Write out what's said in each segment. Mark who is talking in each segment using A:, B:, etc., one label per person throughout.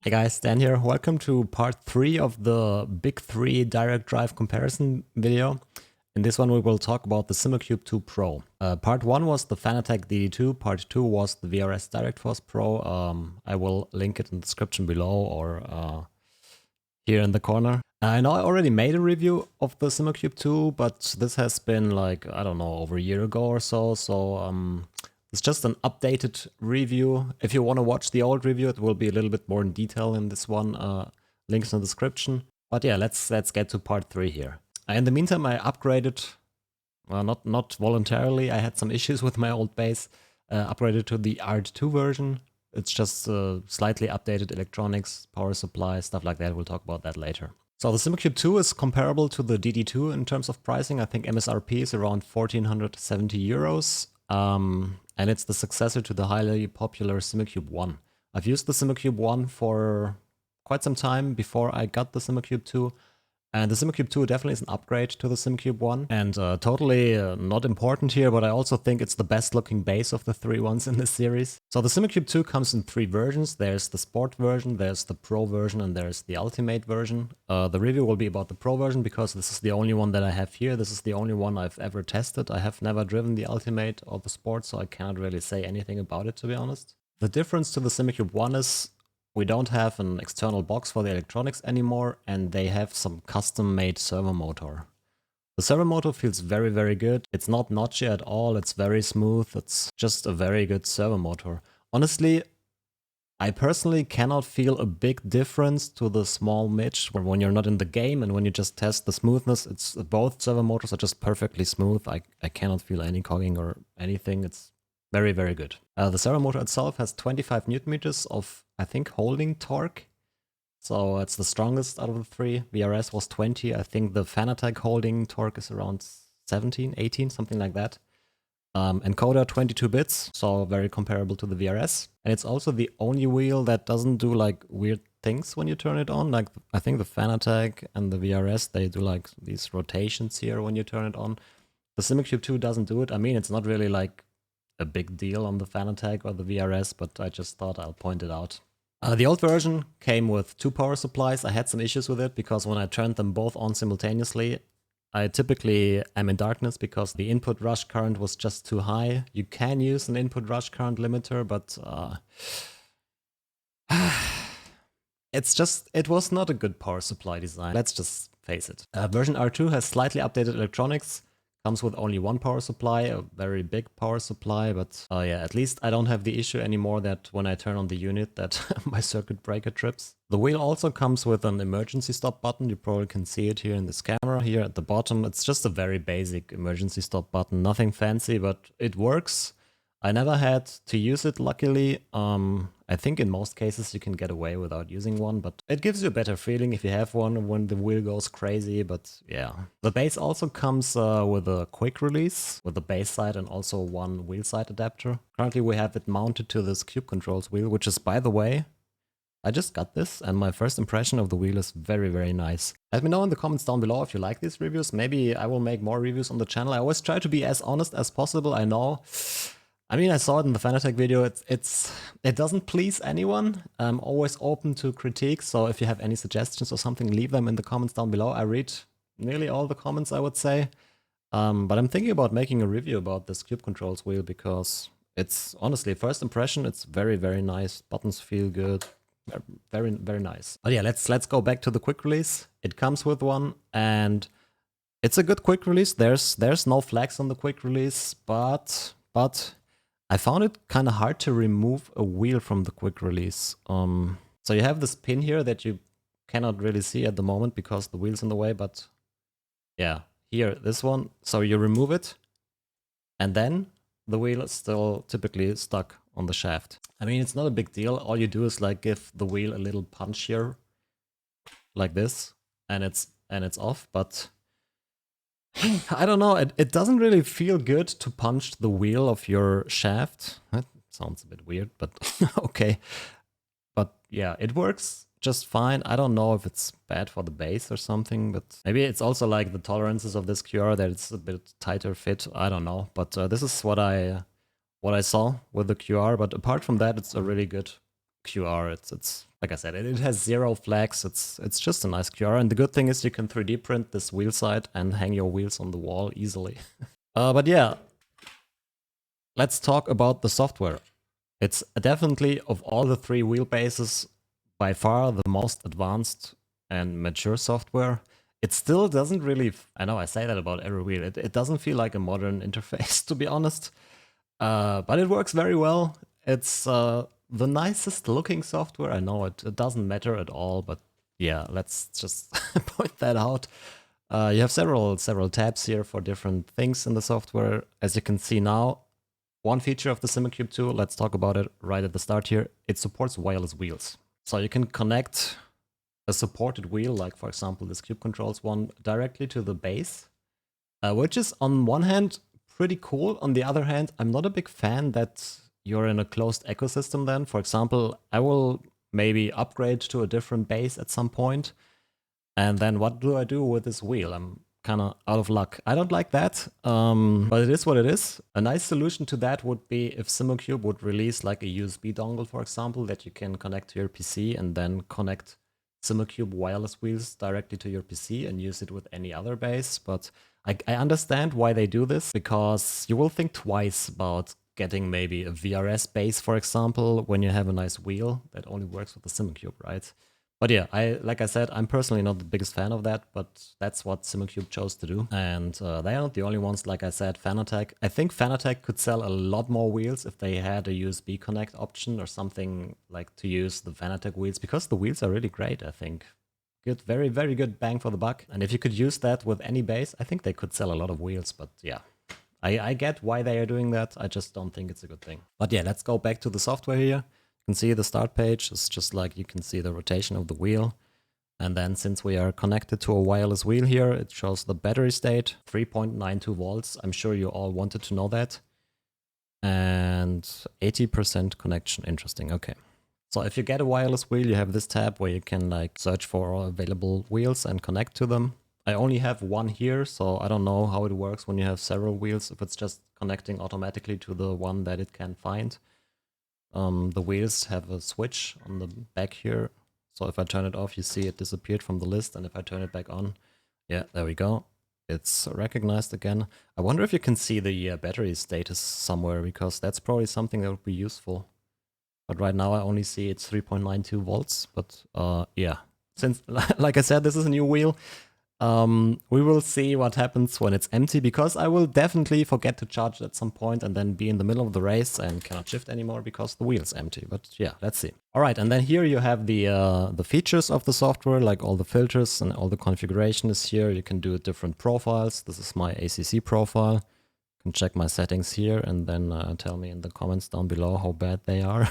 A: Hey guys, Dan here. Welcome to part 3 of the Big 3 direct drive comparison video. In this one we will talk about the Simucube 2 Pro. Part 1 was the Fanatec DD-2, part 2 was the VRS DirectForce Pro. I will link it in the description below or here in the corner. I know I already made a review of the Simucube 2, but this has been like, I don't know, over a year ago or so, it's just an updated review. If you want to watch the old review, it will be a little bit more in detail in this one. Links in the description. But yeah, let's get to part 3 here. In the meantime, I upgraded, well, not voluntarily. I had some issues with my old base. Upgraded to the R2 version. It's just slightly updated electronics, power supply, stuff like that. We'll talk about that later. So the Simucube 2 is comparable to the DD2 in terms of pricing. I think MSRP is around 1,470 euros. And it's the successor to the highly popular Simucube 1. I've used the Simucube 1 for quite some time before I got the Simucube 2. And the Simucube 2 definitely is an upgrade to the Simucube 1. And totally not important here, but I also think it's the best looking base of the 3 ones in this series. So the Simucube 2 comes in 3 versions. There's the Sport version, there's the Pro version, and there's the Ultimate version. The review will be about the Pro version because this is the only one that I have here. This is the only one I've ever tested. I have never driven the Ultimate or the Sport, so I cannot really say anything about it, to be honest. The difference to the Simucube 1 is we don't have an external box for the electronics anymore, and they have some custom-made servo motor. The servo motor feels very, very good. It's not notchy at all, it's very smooth, it's just a very good servo motor. Honestly, I personally cannot feel a big difference to the small Mitch when you're not in the game and when you just test the smoothness. It's both servo motors are just perfectly smooth. I cannot feel any cogging or anything. It's very, very good. The servo motor itself has 25 Newton meters of, I think, holding torque. So it's the strongest out of the 3. VRS was 20. I think the Fanatec holding torque is around 17, 18, something like that. Encoder 22 bits, so very comparable to the VRS. And it's also the only wheel that doesn't do like weird things when you turn it on. Like I think the Fanatec and the VRS, they do like these rotations here when you turn it on. The Simucube 2 doesn't do it. I mean, it's not really like a big deal on the Fanatec or the VRS, but I just thought I'll point it out. The old version came with 2 power supplies. I had some issues with it because when I turned them both on simultaneously, I typically am in darkness because the input rush current was just too high. You can use an input rush current limiter, but it was not a good power supply design. Let's just face it. Version R2 has slightly updated electronics. Comes with only 1 power supply, a very big power supply, but yeah, at least I don't have the issue anymore that when I turn on the unit that my circuit breaker trips. The wheel also comes with an emergency stop button. You probably can see it here in this camera here at the bottom. It's just a very basic emergency stop button, nothing fancy, but it works. I never had to use it, luckily. I think in most cases you can get away without using one, but it gives you a better feeling if you have one when the wheel goes crazy, but yeah. The base also comes with a quick release, with the base side and also 1 wheel side adapter. Currently we have it mounted to this Cube Controls wheel, which is, by the way, I just got this and my first impression of the wheel is very, very nice. Let me know in the comments down below if you like these reviews. Maybe I will make more reviews on the channel. I always try to be as honest as possible, I know. I mean, I saw it in the Fanatec video, it doesn't please anyone. I'm always open to critiques, so if you have any suggestions or something, leave them in the comments down below. I read nearly all the comments, I would say. But I'm thinking about making a review about this Cube Controls wheel because it's, honestly, first impression, it's very, very nice. Buttons feel good, very, very nice. But yeah, let's go back to the quick release. It comes with one, and it's a good quick release. There's no flags on the quick release, but I found it kind of hard to remove a wheel from the quick release. So you have this pin here that you cannot really see at the moment because the wheel's in the way, but yeah, here, this one. So you remove it, and then the wheel is still typically stuck on the shaft. I mean, it's not a big deal. All you do is like give the wheel a little punch here, like this, and it's off, but I don't know, it doesn't really feel good to punch the wheel of your shaft. That sounds a bit weird, but okay. But yeah, it works just fine. I don't know if it's bad for the base or something, but maybe it's also like the tolerances of this QR that it's a bit tighter fit. I don't know, but this is what I saw with the QR. But apart from that, it's a really good QR. It's like I said, it has 0 flags. It's just a nice QR. And the good thing is you can 3D print this wheel side and hang your wheels on the wall easily. But yeah, let's talk about the software. It's definitely, of all the 3 wheelbases, by far the most advanced and mature software. It still doesn't really, I know I say that about every wheel, it doesn't feel like a modern interface, to be honest. But it works very well. It's the nicest looking software. I know it doesn't matter at all, but yeah, let's just point that out. You have several tabs here for different things in the software. As you can see now, one feature of the Simucube 2, let's talk about it right at the start here. It supports wireless wheels. So you can connect a supported wheel, like for example this Cube Controls one, directly to the base, which is on one hand pretty cool. On the other hand, I'm not a big fan that you're in a closed ecosystem then. For example, I will maybe upgrade to a different base at some point, and then what do I do with this wheel? I'm kind of out of luck. I don't like that, but it is what it is. A nice solution to that would be if Simucube would release like a USB dongle, for example, that you can connect to your PC and then connect Simucube wireless wheels directly to your PC and use it with any other base. But I understand why they do this, because you will think twice about getting maybe a VRS base, for example, when you have a nice wheel that only works with the Simucube, right? But yeah, like I said, I'm personally not the biggest fan of that, but that's what Simucube chose to do. And they are not the only ones, like I said, Fanatec. I think Fanatec could sell a lot more wheels if they had a USB connect option or something, like to use the Fanatec wheels, because the wheels are really great, I think. Good, very, very good bang for the buck. And if you could use that with any base, I think they could sell a lot of wheels, but yeah. I get why they are doing that, I just don't think it's a good thing. But yeah, let's go back to the software here. You can see the start page. It's just like you can see the rotation of the wheel. And then since we are connected to a wireless wheel here, it shows the battery state, 3.92 volts. I'm sure you all wanted to know that. And 80% connection. Interesting. Okay. So if you get a wireless wheel, you have this tab where you can like search for all available wheels and connect to them. I only have one here, so I don't know how it works when you have several wheels, if it's just connecting automatically to the one that it can find. The wheels have a switch on the back here. So if I turn it off, you see it disappeared from the list. And if I turn it back on, yeah, there we go. It's recognized again. I wonder if you can see the battery status somewhere, because that's probably something that would be useful. But right now I only see it's 3.92 volts. But yeah, since, like I said, this is a new wheel. We will see what happens when it's empty, because I will definitely forget to charge it at some point and then be in the middle of the race and cannot shift anymore because the wheel's empty. But yeah, let's see. All right, and then here you have the features of the software, like all the filters and all the configuration is here. You can do different profiles. This is my ACC profile. You can check my settings here and then tell me in the comments down below how bad they are.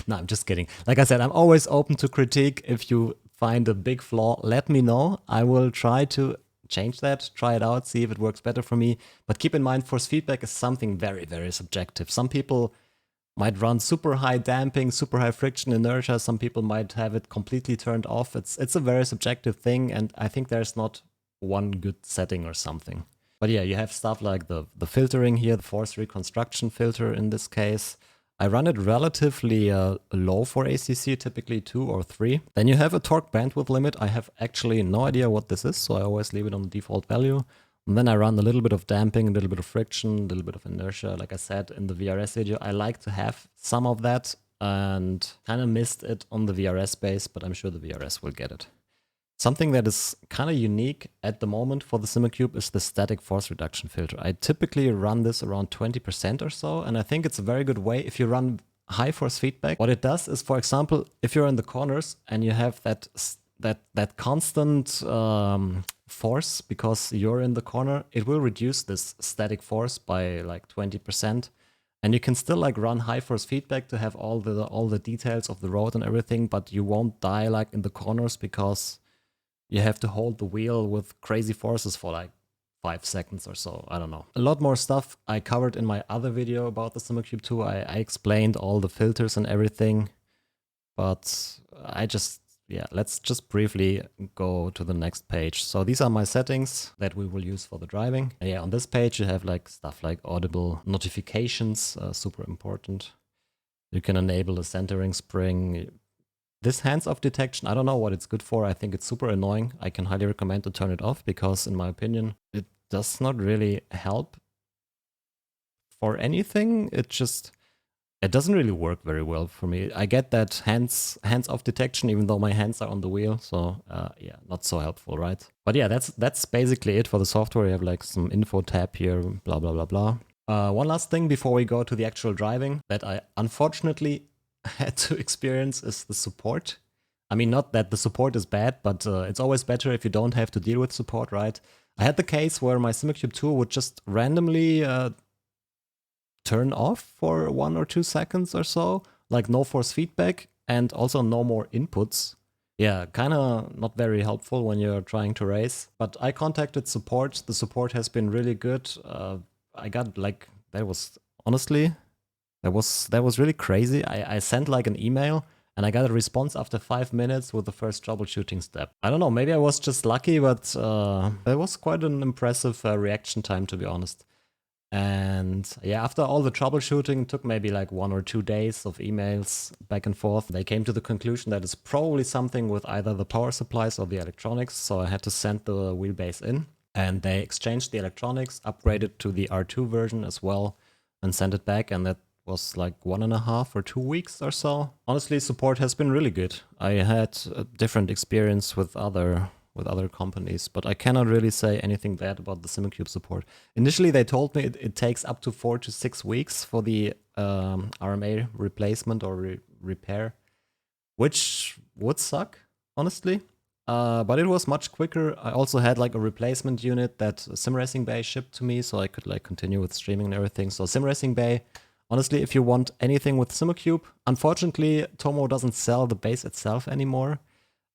A: No, I'm just kidding. Like I said, I'm always open to critique. If you find a big flaw, let me know. I will try to change that, try it out, see if it works better for me. But keep in mind, force feedback is something very, very subjective. Some people might run super high damping, super high friction inertia. Some people might have it completely turned off. It's a very subjective thing, and I think there's not one good setting or something. But yeah, you have stuff like the filtering here, the force reconstruction filter in this case. I run it relatively low for ACC, typically 2 or 3. Then you have a torque bandwidth limit. I have actually no idea what this is, so I always leave it on the default value. And then I run a little bit of damping, a little bit of friction, a little bit of inertia. Like I said in the VRS video, I like to have some of that, and kind of missed it on the VRS base, but I'm sure the VRS will get it. Something that is kind of unique at the moment for the Simucube is the static force reduction filter. I typically run this around 20% or so, and I think it's a very good way if you run high force feedback. What it does is, for example, if you're in the corners and you have that constant force because you're in the corner, it will reduce this static force by like 20%. And you can still like run high force feedback to have all the details of the road and everything, but you won't die like in the corners because you have to hold the wheel with crazy forces for like 5 seconds or so. I don't know. A lot more stuff I covered in my other video about the Simucube 2. I explained all the filters and everything, but yeah, let's just briefly go to the next page. So these are my settings that we will use for the driving. And yeah, on this page you have like stuff like audible notifications, super important. You can enable the centering spring. This hands-off detection, I don't know what it's good for. I think it's super annoying. I can highly recommend to turn it off because, in my opinion, it does not really help for anything. It doesn't really work very well for me. I get that hands-off detection, even though my hands are on the wheel. So yeah, not so helpful, right? But yeah, that's basically it for the software. You have like some info tab here, blah, blah, blah, blah. One last thing before we go to the actual driving that I unfortunately had to experience is the support. I mean, not that the support is bad, but it's always better if you don't have to deal with support, right? I had the case where my Simucube 2 would just randomly turn off for 1 or 2 seconds or so, like no force feedback and also no more inputs. Yeah, kind of not very helpful when you're trying to race. But I contacted support. The support has been really good. I got like, that was really crazy. I sent like an email and I got a response after 5 minutes with the first troubleshooting step. I don't know, maybe I was just lucky, but that was quite an impressive reaction time, to be honest. And yeah, after all the troubleshooting, it took maybe like 1 or 2 days of emails back and forth. They came to the conclusion that it's probably something with either the power supplies or the electronics. So I had to send the wheelbase in. And they exchanged the electronics, upgraded to the R2 version as well, and sent it back. And that was like 1.5 or 2 weeks or so. Honestly, support has been really good. I had a different experience with other companies, but I cannot really say anything bad about the Simucube support. Initially, they told me it takes up to 4 to 6 weeks for the RMA replacement or repair, which would suck, honestly. But it was much quicker. I also had like a replacement unit that SimRacing Bay shipped to me, so I could like continue with streaming and everything. So SimRacing Bay, honestly, if you want anything with Simucube, unfortunately, Tomo doesn't sell the base itself anymore.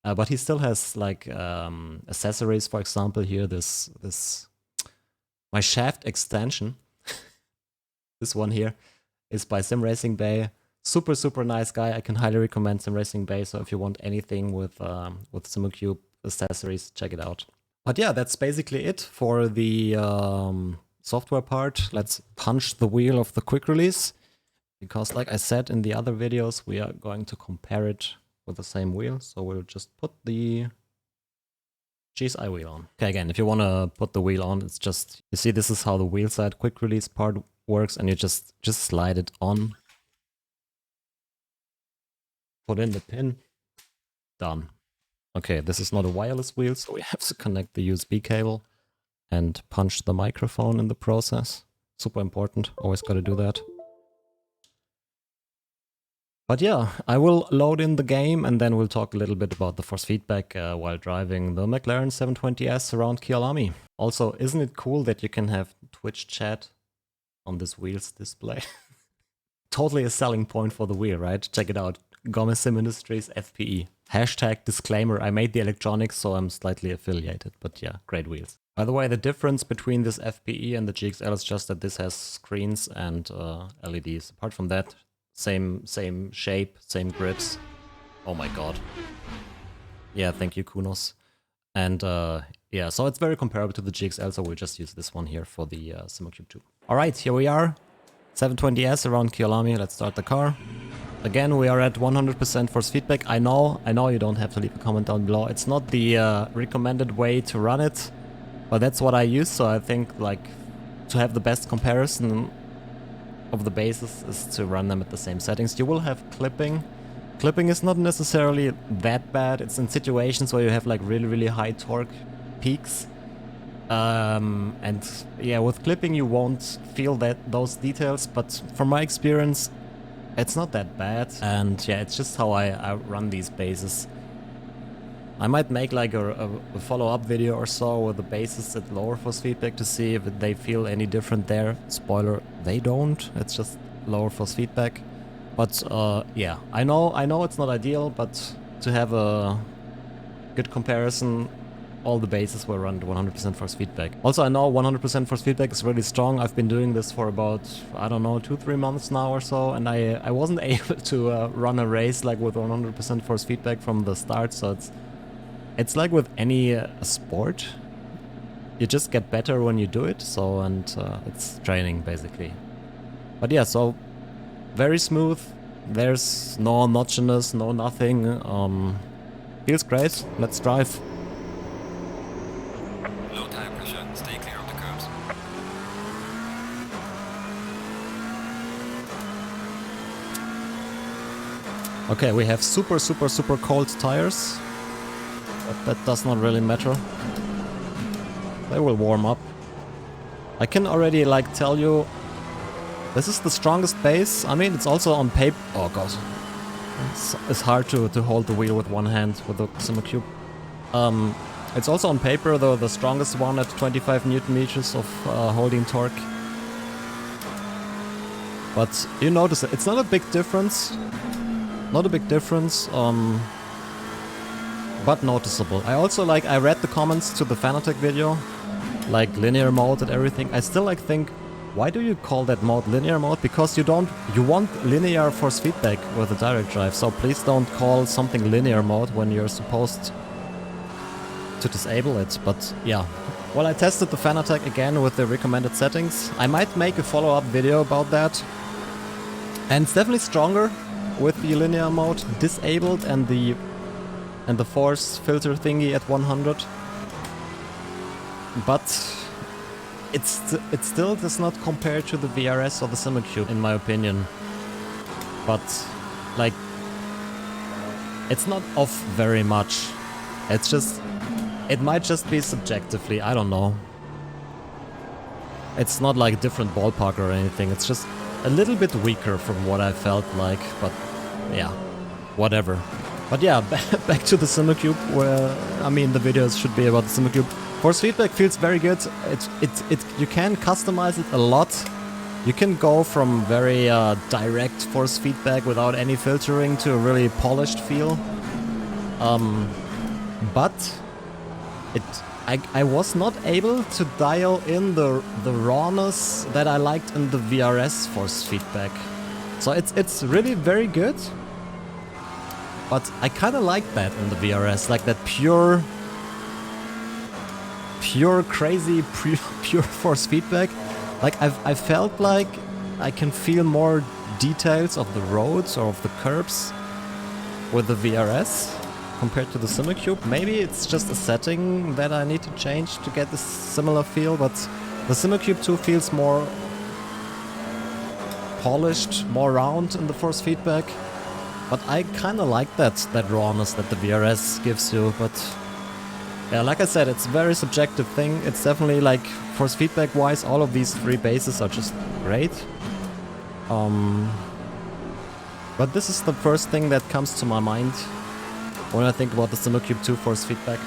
A: But he still has like accessories, for example, here, my shaft extension, this one here, is by SimRacing Bay. Super, super nice guy. I can highly recommend SimRacing Bay. So if you want anything with Simucube accessories, check it out. But yeah, that's basically it for the software part. Let's punch the wheel of the quick release. Because like I said in the other videos, we are going to compare it with the same wheel. So we'll just put the GSI wheel on. Okay, again, if you want to put the wheel on, it's just, you see, this is how the wheel side quick release part works, and you just slide it on. Put in the pin, done. Okay, this is not a wireless wheel, so we have to connect the USB cable and punch the microphone in the process. Super important, always got to do that. But yeah, I will load in the game and then we'll talk a little bit about the force feedback while driving the McLaren 720S around Kyalami. Also, isn't it cool that you can have Twitch chat on this wheel's display? Totally a selling point for the wheel, right? Check it out. Gomez Sim Industries FPE. Hashtag disclaimer, I made the electronics, so I'm slightly affiliated. But yeah, great wheels. By the way, the difference between this FPE and the GXL is just that this has screens and LEDs. Apart from that, same shape, same grips. Oh my god. Yeah, thank you, Kunos. And yeah, so it's very comparable to the GXL, so we'll just use this one here for the Simucube 2. Alright, here we are. 720S around Kyalami. Let's start the car. Again, we are at 100% force feedback. I know you don't have to leave a comment down below. It's not the recommended way to run it, but that's what I use. So I think like to have the best comparison of the bases is to run them at the same settings. You will have clipping. Clipping is not necessarily that bad. It's in situations where you have like really high torque peaks. And yeah, with clipping you won't feel those details, but from my experience it's not that bad. And yeah, it's just how I run these bases. I might make like a follow-up video or so with the bases at lower force feedback to see if they feel any different there. Spoiler, they don't. It's just lower force feedback. But yeah, I know it's not ideal, but to have a good comparison, all the bases were run at 100% force feedback. Also, I know 100% force feedback is really strong. I've been doing this for about, I don't know, 2-3 months now or so, and I wasn't able to run a race like with 100% force feedback from the start, so it's like with any sport. You just get better when you do it, so, and it's training basically. But yeah, so very smooth, There's no notchiness, no nothing. Feels great. Let's drive.
B: Low tire pressure, stay clear of the curbs.
A: Okay, we have super cold tires. But that does not really matter. They will warm up. I can already like tell you, this is the strongest base. I mean, it's also on paper. Oh god, it's hard to hold the wheel with one hand with the Simucube. It's also on paper though the strongest one at 25 Newton meters of holding torque. But you notice it's not a big difference. Not a big difference. But noticeable. I also like, I read the comments to the Fanatec video, like linear mode and everything. I still like think, why do you call that mode linear mode? Because you want linear force feedback with a direct drive, so please don't call something linear mode when you're supposed to disable it. But yeah, well, I tested the Fanatec again with the recommended settings. I might make a follow-up video about that. And it's definitely stronger with the linear mode disabled and the force filter thingy at 100, but it still does not compare to the VRS or the Simucube in my opinion. But like, it's not off very much. It's just, it might just be subjectively, I don't know. It's not like a different ballpark or anything, it's just a little bit weaker from what I felt like, but yeah, whatever. But yeah, back to the Simucube, where, I mean, the videos should be about the Simucube. Force feedback feels very good. You can customize it a lot. You can go from very direct force feedback without any filtering to a really polished feel. But I was not able to dial in the rawness that I liked in the VRS force feedback. So it's really very good. But I kind of like that in the VRS, like that pure crazy, pure force feedback. Like I felt like I can feel more details of the roads or of the curbs with the VRS compared to the Simucube. Maybe it's just a setting that I need to change to get this similar feel, but the Simucube 2 feels more polished, more round in the force feedback. But I kind of like that rawness that the VRS gives you, but yeah, like I said, it's a very subjective thing. It's definitely like, force feedback wise, all of these three bases are just great. But this is the first thing that comes to my mind when I think about the Simucube 2 force feedback.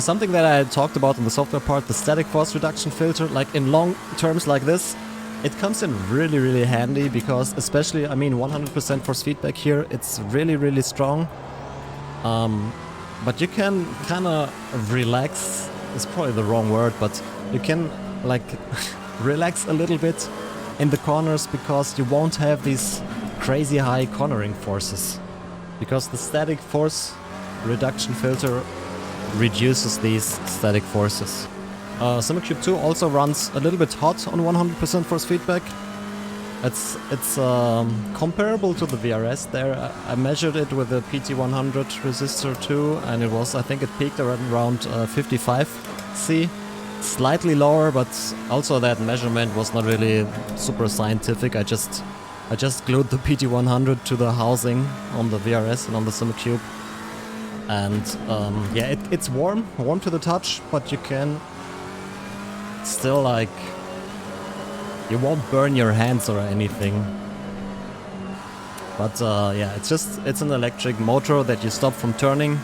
A: Something that I talked about in the software part, the static force reduction filter, like in long terms like this, it comes in really handy because especially, I mean, 100% force feedback here, it's really strong. But you can kind of relax, it's probably the wrong word, but you can like relax a little bit in the corners because you won't have these crazy high cornering forces. Because the static force reduction filter reduces these static forces. Simucube 2 also runs a little bit hot on 100% force feedback. It's comparable to the VRS there. I measured it with a PT100 resistor too, and it was, I think it peaked around 55 C. Slightly lower, but also that measurement was not really super scientific. I just glued the PT100 to the housing on the VRS and on the Simucube. And yeah, it's warm to the touch, but you can still, like, you won't burn your hands or anything. But yeah, it's an electric motor that you stop from turning.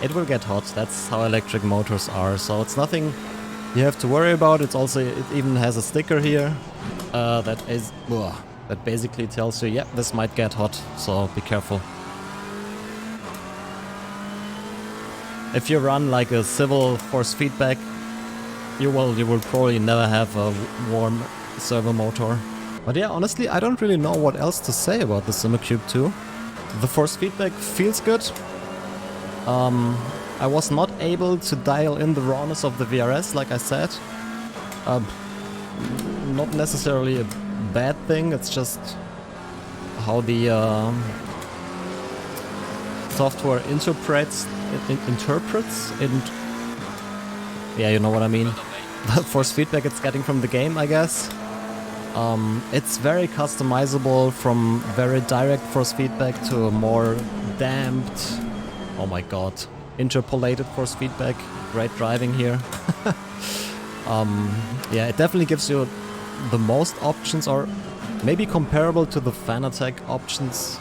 A: It will get hot. That's how electric motors are. So it's nothing you have to worry about. It even has a sticker here that basically tells you, yeah, this might get hot. So be careful. If you run like a civil force feedback, you will probably never have a warm servo motor. But yeah, honestly, I don't really know what else to say about the Simucube 2. The force feedback feels good. I was not able to dial in the rawness of the VRS, like I said. Not necessarily a bad thing, it's just how the software interprets, and yeah, you know what I mean. The force feedback it's getting from the game, I guess. It's very customizable, from very direct force feedback to a more damped, oh my god, interpolated force feedback. Great driving here. Yeah, it definitely gives you the most options, or maybe comparable to the Fanatec options.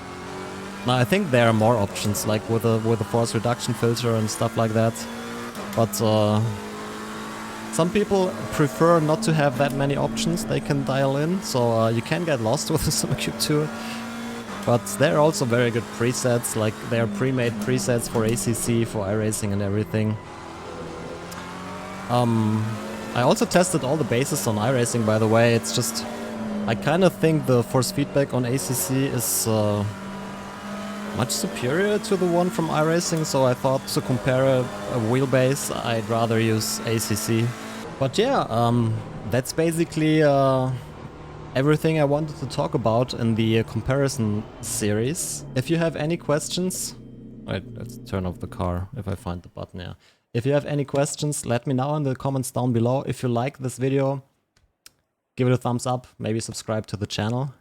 A: Now, I think there are more options, like with a force reduction filter and stuff like that. But some people prefer not to have that many options they can dial in, so you can get lost with the Simucube 2. But there are also very good presets, like they are pre-made presets for ACC, for iRacing and everything. I also tested all the bases on iRacing, by the way. It's just, I kind of think the force feedback on ACC is much superior to the one from iRacing, so I thought to compare a wheelbase, I'd rather use ACC. But yeah, that's basically everything I wanted to talk about in the comparison series. If you have any questions... Wait, let's turn off the car if I find the button, yeah. If you have any questions, let me know in the comments down below. If you like this video, give it a thumbs up, maybe subscribe to the channel.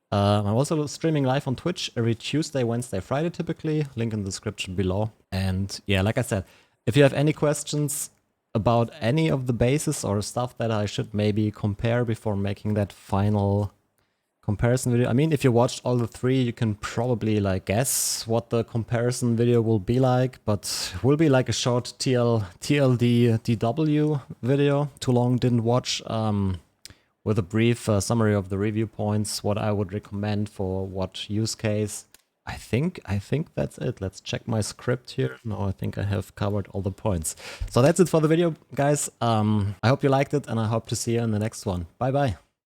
A: I'm also streaming live on Twitch every Tuesday, Wednesday, Friday typically. Link in the description below. And yeah, like I said, if you have any questions about any of the bases or stuff that I should maybe compare before making that final comparison video. I mean, if you watched all the three, you can probably like guess what the comparison video will be like, but it will be like a short TLD DW video. Too long, didn't watch. With a brief summary of the review points, what I would recommend for what use case. I think that's it. Let's check my script here. No, I think I have covered all the points. So that's it for the video, guys. I hope you liked it, and I hope to see you in the next one. Bye bye.